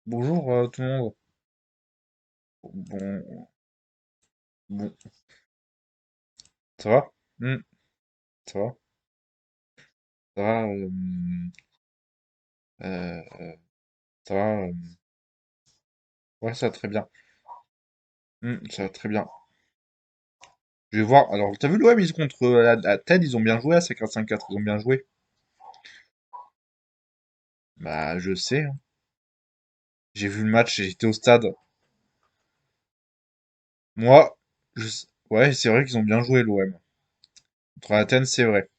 Bonjour tout le monde. Bon, bon, ça va? Ça va? Ça va? euh, ça va? Ouais, ça va très bien. Ça va très bien. Je vais voir. Alors, t'as vu l'OM, ils contre la TED, ils ont bien joué à 5-4, ils ont bien joué. Bah, je sais, hein. J'ai vu le match, j'étais au stade. Moi, ouais, c'est vrai qu'ils ont bien joué l'OM. Contre Athènes, c'est vrai.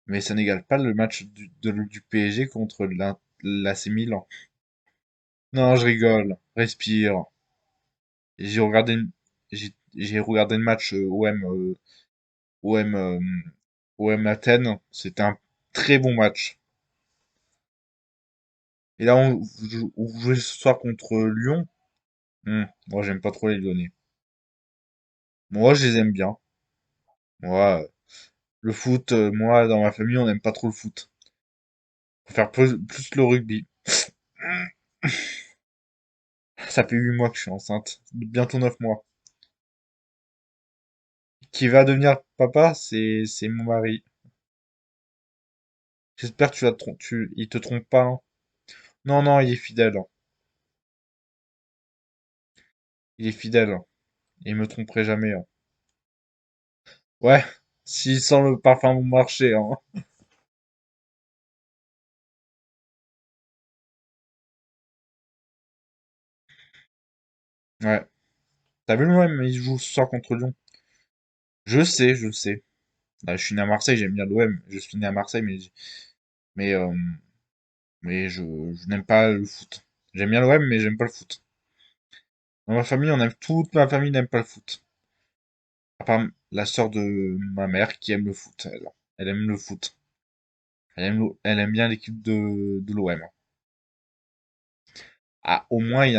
Mais ça n'égale pas le match du PSG contre l'AC Milan. Non, je rigole. Respire. J'ai regardé, j'ai regardé le match OM, OM Athènes. C'était un très bon match. Et là, on jouait ce soir contre Lyon. Moi, j'aime pas trop les Lyonnais. Moi, je les aime bien. Moi, le foot, moi, dans ma famille, on n'aime pas trop le foot. On préfère plus le rugby. Ça fait 8 mois que je suis enceinte. Bientôt 9 mois. Qui va devenir papa, c'est mon mari. J'espère que il te trompe pas, hein. Non, non, il est fidèle, hein. Il est fidèle, hein. Il me tromperait jamais, hein. Ouais, s'il sent le parfum bon marché, hein. Ouais. T'as vu le même, il joue ce soir contre Lyon. Je sais, je sais. Bah, je suis né à Marseille, j'aime bien l'OM. Je suis né à Marseille, mais, euh, je n'aime pas le foot. J'aime bien l'OM, mais j'aime pas le foot. Dans ma famille, toute ma famille n'aime pas le foot. À part la sœur de ma mère qui aime le foot, elle. Elle aime le foot. Elle aime bien l'équipe de l'OM. Ah, au moins, il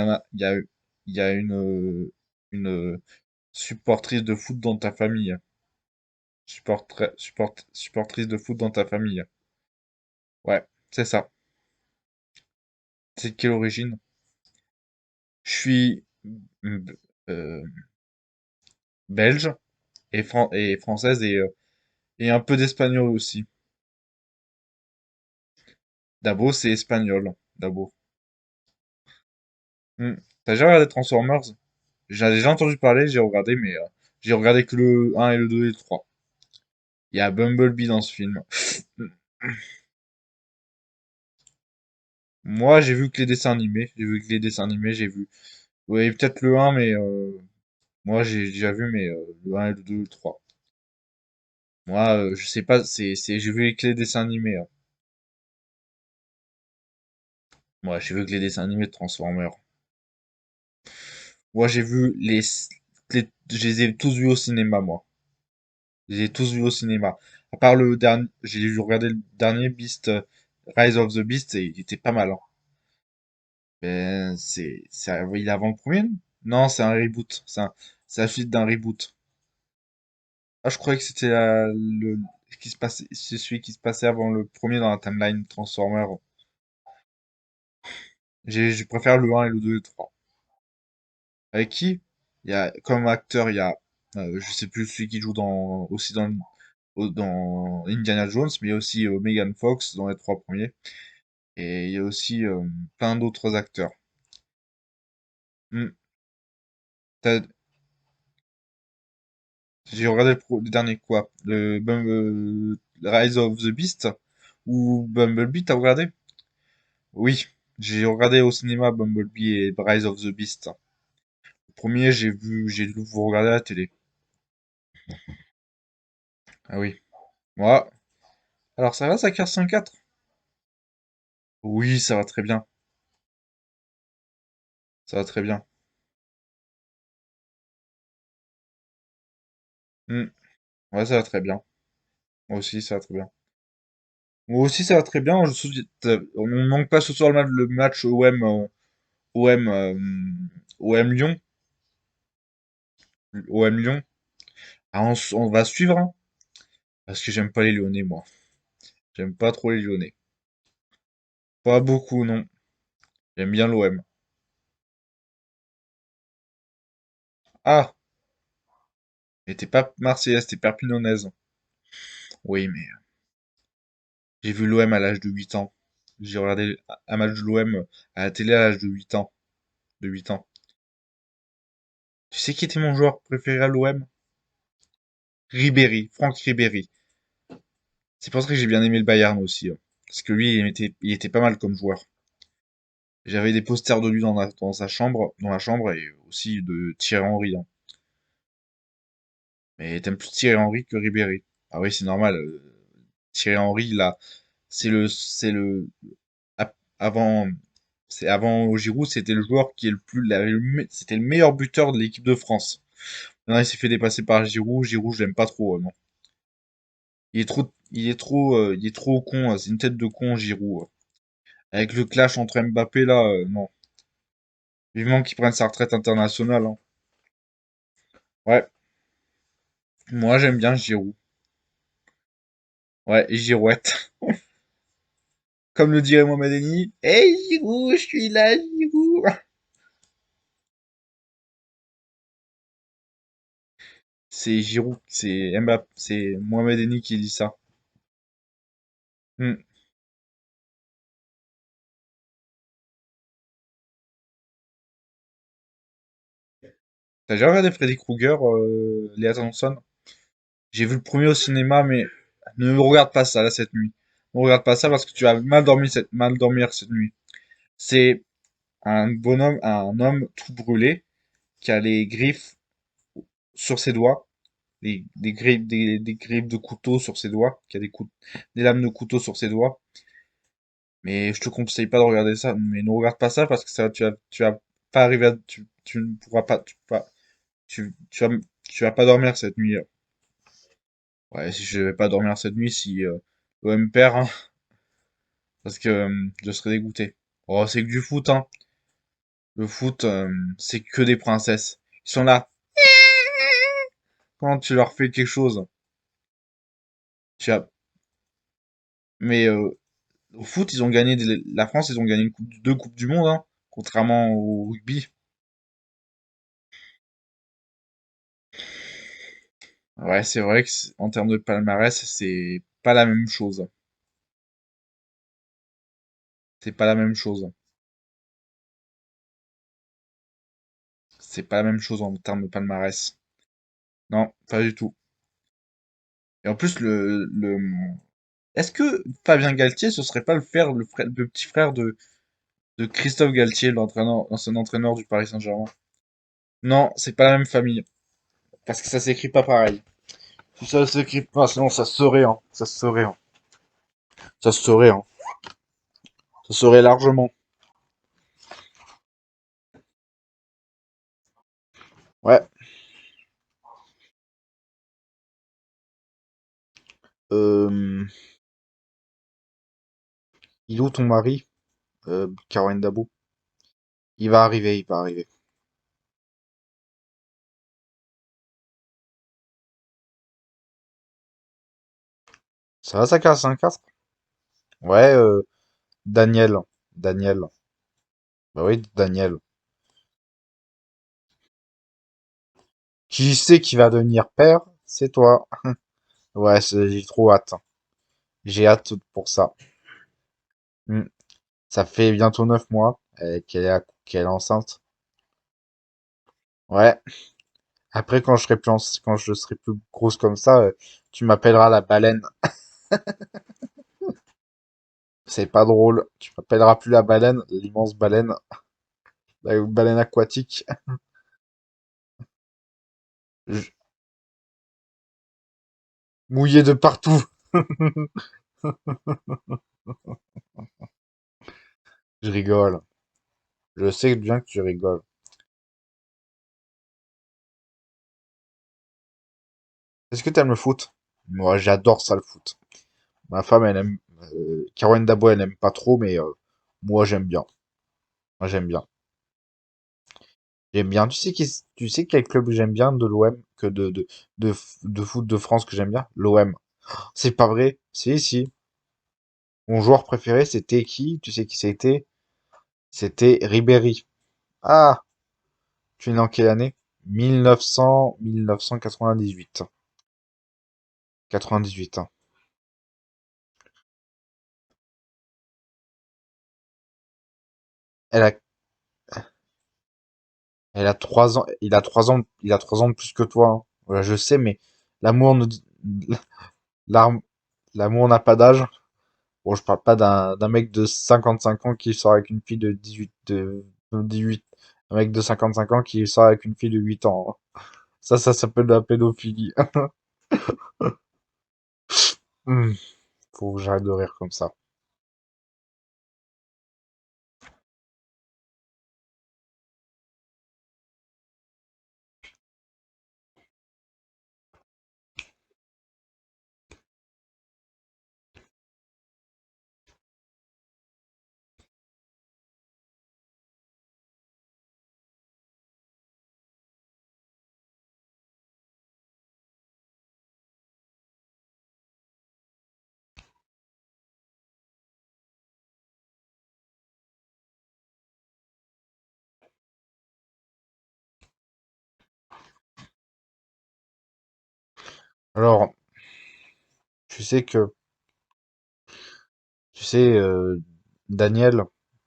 y a une supportrice de foot dans ta famille. Supportrice de foot dans ta famille. Ouais, c'est ça. C'est de quelle origine? Je suis mm, euh, belge et française et un peu d'espagnol aussi. Dabo, c'est espagnol. Dabo. Hmm. T'as déjà regardé Transformers? J'en ai déjà entendu parler, j'ai regardé, mais j'ai regardé que le un et le 2 et le 3. Il y a Bumblebee dans ce film. Moi, j'ai vu que les dessins animés. J'ai vu que les dessins animés, j'ai vu. Oui, peut-être le un mais moi, j'ai déjà vu, mais le un et le 2 et le 3. Moi, je sais pas, j'ai vu que les dessins animés, hein. Moi, j'ai vu que les dessins animés de Transformers. Moi, je les ai tous vus au cinéma, moi. Je les ai tous vus au cinéma. À part le dernier, j'ai regardé le dernier Beast, Rise of the Beast, et il était pas mal, hein. Ben, il est avant le premier, non? Non, c'est un reboot. C'est la suite d'un reboot. Ah, je croyais que c'était ce qui se passait, c'est celui qui se passait avant le premier dans la timeline Transformer. Je préfère le un et le 2 et le 3. Avec qui? Comme acteur, je sais plus celui qui joue dans Indiana Jones, mais il y a aussi Megan Fox dans les trois premiers. Et il y a aussi plein d'autres acteurs. Hmm. T'as- J'ai regardé le dernier quoi? Rise of the Beast ou Bumblebee, t'as regardé? Oui, j'ai regardé au cinéma Bumblebee et Rise of the Beast. Le premier, j'ai dû vous regarder à la télé. Ah oui. Moi, alors ça va, ça casse 5-4? Oui, ça va très bien. Ça va très bien. Hmm. Ouais, ça va très bien. Moi aussi, ça va très bien. Moi aussi, ça va très bien. On ne manque pas ce soir le match OM, OM Lyon. OM Lyon. Ah, on va suivre, hein, parce que j'aime pas les Lyonnais, moi. J'aime pas trop les Lyonnais. Pas beaucoup, non. J'aime bien l'OM. Ah, mais t'es pas marseillaise, t'es perpignanaise. Oui, mais j'ai vu l'OM à l'âge de 8 ans. J'ai regardé un match de l'OM à la télé à l'âge de 8 ans. De 8 ans. Tu sais qui était mon joueur préféré à l'OM? Ribéry, Franck Ribéry. C'est pour ça que j'ai bien aimé le Bayern aussi, hein. Parce que lui, il était pas mal comme joueur. J'avais des posters de lui dans sa chambre, dans la chambre, et aussi de Thierry Henry, hein. Mais t'aimes plus Thierry Henry que Ribéry. Ah oui, c'est normal. Thierry Henry, là, avant, c'est avant Giroud, c'était le joueur qui est le plus, c'était le meilleur buteur de l'équipe de France. Maintenant, il s'est fait dépasser par Giroud. Giroud, je l'aime pas trop, non. Il est trop con, c'est une tête de con, Giroud. Avec le clash entre Mbappé, là, non. Vivement qu'il prenne sa retraite internationale, hein. Ouais, moi, j'aime bien Giroud. Ouais, et Girouette. Comme le dirait Mohamed Eni. Hey, Giroud, je suis là, Giroud. C'est Giroud, c'est Mbappé, c'est Mohamed Eni qui dit ça. Hmm. T'as déjà regardé Freddy Krueger, Léa Thompson? J'ai vu le premier au cinéma, mais ne me regarde pas ça, là, cette nuit. Ne regarde pas ça parce que tu vas mal dormir cette nuit. C'est un bonhomme, un homme tout brûlé, qui a les griffes sur ses doigts, des griffes de couteau sur ses doigts, qui a des lames de couteau sur ses doigts. Mais je te conseille pas de regarder ça. Mais ne regarde pas ça parce que ça, tu vas pas arriver tu ne pourras pas, tu vas pas dormir cette nuit. Ouais, si je vais pas dormir cette nuit si l'OM perd, hein, parce que je serais dégoûté. Oh, c'est que du foot, hein. Le foot, c'est que des princesses. Ils sont là. Quand tu leur fais quelque chose, tu as, mais au foot, ils ont gagné la France, ils ont gagné deux coupes du monde, hein, contrairement au rugby. Ouais, c'est vrai que en termes de palmarès, c'est pas la même chose. C'est pas la même chose. C'est pas la même chose en termes de palmarès. Non, pas du tout. Et en plus, est-ce que Fabien Galtier, ce serait pas le petit frère de Christophe Galtier, l'ancien entraîneur du Paris Saint-Germain? Non, c'est pas la même famille. Parce que ça s'écrit pas pareil. Si ça s'écrit pas, sinon ça se saurait, hein. Ça se saurait, hein. Ça se saurait, hein. Ça se saurait largement. Ouais. Euh, il est où ton mari? Caroline Dabou. Il va arriver, il va arriver. Ça va, ça casse un casque? Ouais, Daniel. Daniel. Bah oui, Daniel. Qui sait qui va devenir père? C'est toi. Ouais, j'ai trop hâte. J'ai hâte pour ça. Hmm. Ça fait bientôt 9 mois qu'elle est enceinte. Ouais. Après, quand je serai plus grosse comme ça, tu m'appelleras la baleine. C'est pas drôle. Tu m'appelleras plus la baleine, l'immense baleine, la baleine aquatique. Je- Mouillé de partout. Je rigole. Je sais bien que tu rigoles. Est-ce que t'aimes le foot? Moi, j'adore ça, le foot. Ma femme, elle aime. Caroline Dabo, elle aime pas trop, mais moi, j'aime bien. Moi, j'aime bien. J'aime bien. Tu sais quel club j'aime bien de l'OM que de foot de France que j'aime bien? L'OM. C'est pas vrai? Si, si. Mon joueur préféré, c'était qui? Tu sais qui c'était? C'était Ribéry. Ah, tu es né en quelle année? 1998. 98, hein. Elle a, elle a 3 ans, il a 3 ans de plus que toi, hein. Voilà, je sais, mais l'amour ne dit, l'arme- l'amour n'a pas d'âge. Bon, je parle pas d'un mec de 55 ans qui sort avec une fille de 18. Un mec de 55 ans qui sort avec une fille de 8 ans, hein. Ça s'appelle de la pédophilie. Hmm, faut que j'arrête de rire comme ça. Alors, tu sais que, tu sais, Daniel,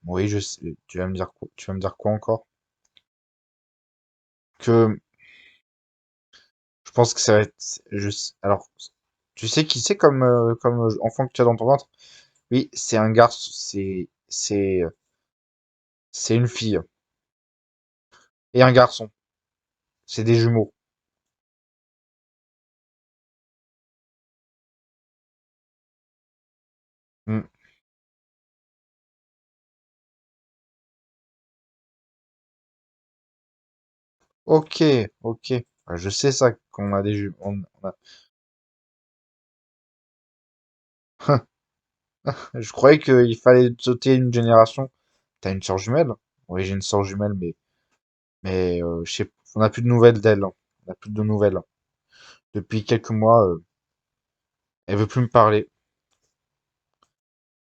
oui, je sais, tu vas me dire quoi encore? Que je pense que ça va être, alors, tu sais qui c'est comme enfant que tu as dans ton ventre? Oui, c'est un garçon, c'est une fille et un garçon. C'est des jumeaux. Hmm. Ok, ok. Je sais ça qu'on a des jumeaux. Je croyais qu'il fallait sauter une génération. T'as une sœur jumelle? Oui, j'ai une sœur jumelle, mais je sais, on n'a plus de nouvelles d'elle, hein. On n'a plus de nouvelles. Depuis quelques mois, elle veut plus me parler.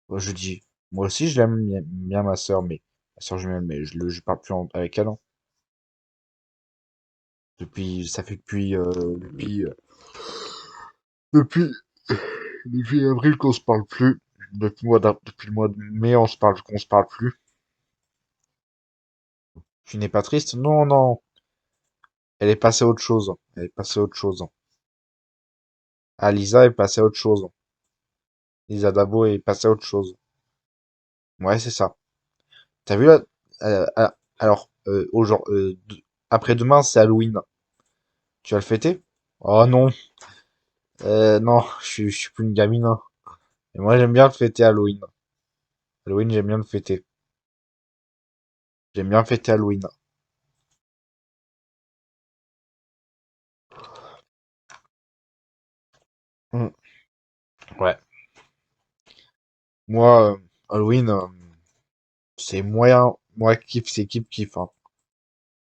Moi, je dis, moi aussi, je l'aime bien, ma sœur, mais ma sœur jumelle, mais je parle plus avec elle, hein. Ça fait depuis, depuis avril qu'on se parle plus. Depuis le mois de mai, qu'on se parle plus. Tu n'es pas triste? Non, non. Elle est passée à autre chose. Elle est passée à autre chose. Ah, Lisa est passée à autre chose. Lisa Dabo est passée à autre chose. Ouais, c'est ça. T'as vu là? Alors, après-demain, c'est Halloween. Tu vas le fêter? Oh non. Non, je suis plus une gamine, hein. Et moi, j'aime bien le fêter Halloween. Halloween, j'aime bien le fêter. J'aime bien fêter Halloween. Hmm. Ouais. Moi, Halloween, c'est moyen. Moi, kiff, c'est kiff, kiff, hein.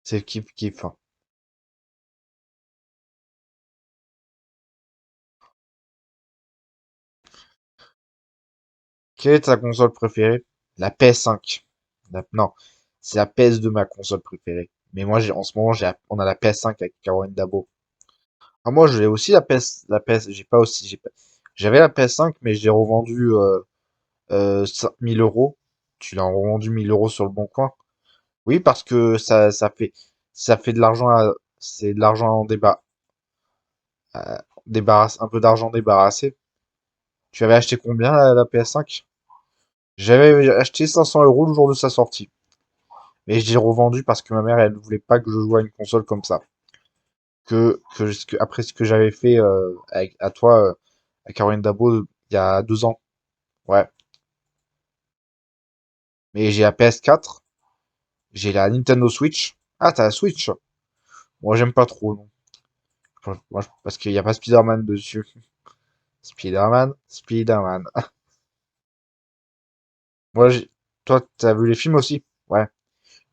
C'est kiff, kiff, hein. Quelle est ta console préférée? La PS5. Non, c'est la PS2 ma console préférée. Mais moi, en ce moment, on a la PS5 avec Caroline Dabo. Ah, moi, j'ai aussi la PS, j'ai pas aussi, j'avais la PS5, mais je l'ai revendue 1000 euros. Tu l'as revendu 1000 euros sur le bon coin. Oui, parce que ça fait de l'argent c'est de l'argent un peu d'argent débarrassé. Tu avais acheté combien la PS5? J'avais acheté 500 euros le jour de sa sortie. Mais je l'ai revendu parce que ma mère, elle ne voulait pas que je joue à une console comme ça. Après ce que j'avais fait à toi, à Caroline Dabo, il y a 2 ans. Ouais. Mais j'ai la PS4, j'ai la Nintendo Switch. Ah, t'as la Switch? Moi, j'aime pas trop, non. Parce qu'il n'y a pas Spider-Man dessus. Spider-Man, Spider-Man. Moi, toi, t'as vu les films aussi? Ouais.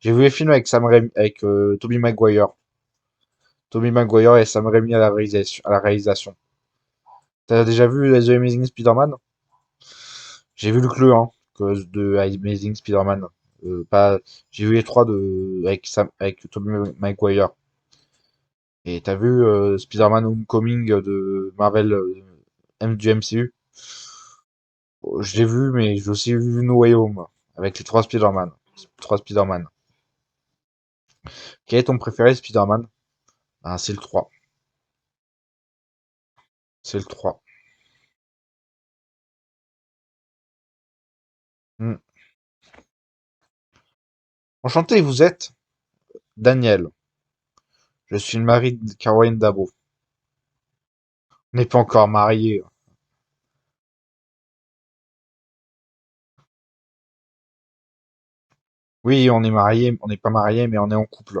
J'ai vu les films avec Sam Raimi, avec Tobey Maguire. Tobey Maguire et Sam Raimi à la réalisation. T'as déjà vu The Amazing Spider-Man? J'ai vu le 1 de Amazing Spider-Man. Pas, j'ai vu les trois avec Tobey Maguire. Et t'as vu Spider-Man Homecoming de Marvel du MCU? Je l'ai vu, mais j'ai aussi vu No Way Home avec les trois Spider-Man. Trois Spider-Man. Quel est ton préféré Spider-Man? Ah, c'est le 3. C'est le 3. Hmm. Enchanté, vous êtes Daniel. Je suis le mari de Caroline Dabo. On n'est pas encore mariés. Oui, on est mariés, on n'est pas mariés, mais on est en couple.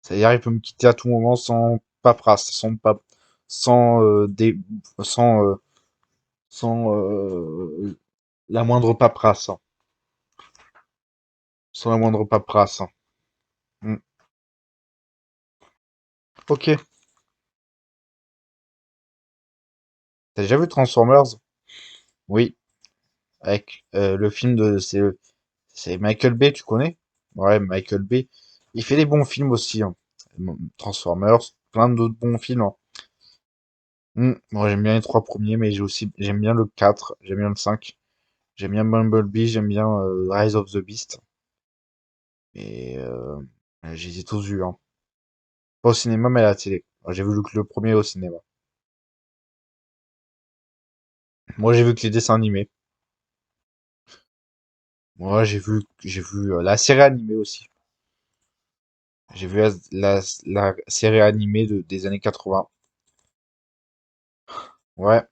C'est-à-dire, il peut me quitter à tout moment sans paperasse, sans, sans, sans la moindre paperasse. Sans la moindre paperasse. Hmm. Ok. T'as déjà vu Transformers? Oui. Avec le film de... C'est Michael Bay, tu connais? Ouais, Michael Bay. Il fait des bons films aussi, hein. Transformers, plein d'autres bons films, hein. Moi, j'aime bien les trois premiers, mais j'aime bien le 4, j'aime bien le 5. J'aime bien Bumblebee, j'aime bien Rise of the Beast. Et je les ai tous vus, hein. Pas au cinéma, mais à la télé. J'ai vu le premier au cinéma. Moi, j'ai vu que les dessins animés. Moi, j'ai vu la série animée aussi. J'ai vu la série animée des années 80. Ouais.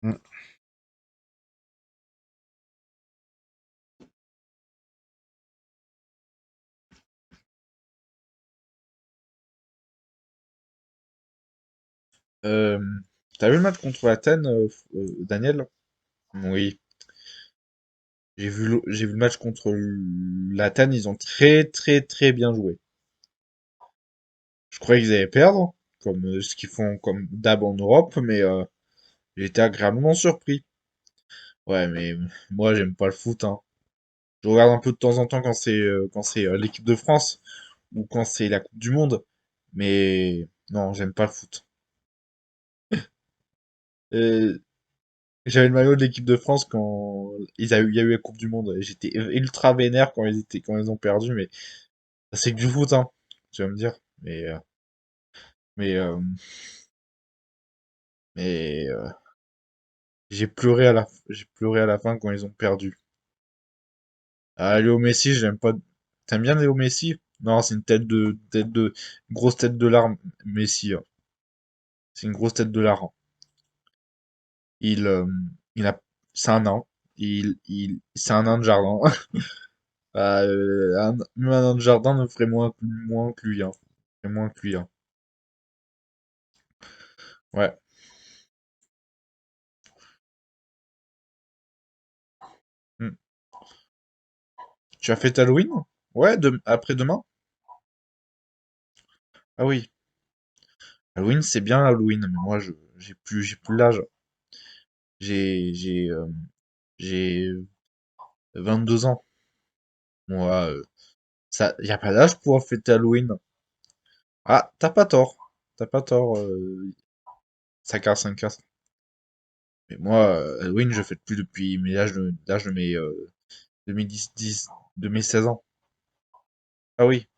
Mm. Euh, T'as vu le match contre Athènes, Daniel? Oui. J'ai vu le match contre l'Athènes, ils ont très très très bien joué. Je croyais qu'ils allaient perdre, comme ce qu'ils font comme d'hab en Europe, mais j'ai été agréablement surpris. Ouais, mais moi j'aime pas le foot, hein. Je regarde un peu de temps en temps quand c'est l'équipe de France ou quand c'est la Coupe du Monde, mais non, j'aime pas le foot. Euh, J'avais le maillot de l'équipe de France quand il y a eu la Coupe du Monde. Et j'étais ultra vénère quand ils ont perdu, mais c'est que du foot, hein. Tu vas me dire, mais euh, mais j'ai pleuré à la fin quand ils ont perdu. Ah, Léo Messi, j'aime pas. T'aimes bien Léo Messi? Non, c'est une grosse tête de larme, Messi, hein. C'est une grosse tête de larme. Il, euh, il a, c'est un nain. C'est un nain de jardin. Même un nain de jardin ne ferait moins que lui, hein. Ferait moins que lui, hein. Ouais. Hmm. Tu as fait Halloween? Ouais, après-demain? Ah oui. Halloween, c'est bien Halloween, mais moi, j'ai plus l'âge. J'ai, j'ai, euh, j'ai 22 ans. Moi, ça, y a pas d'âge pour fêter Halloween. Ah, t'as pas tort. T'as pas tort, ça casse, ça casse. Mais moi, Halloween, je fête plus depuis l'âge de mes 2010, de mes 16 ans. Ah oui.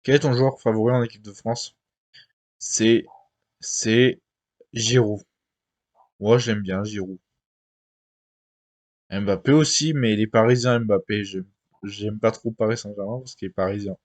Quel est ton joueur favori en équipe de France? C'est, c'est Giroud. Moi, j'aime bien Giroud. Mbappé aussi, mais les Parisiens Mbappé. J'aime pas trop Paris Saint-Germain parce qu'il est parisien.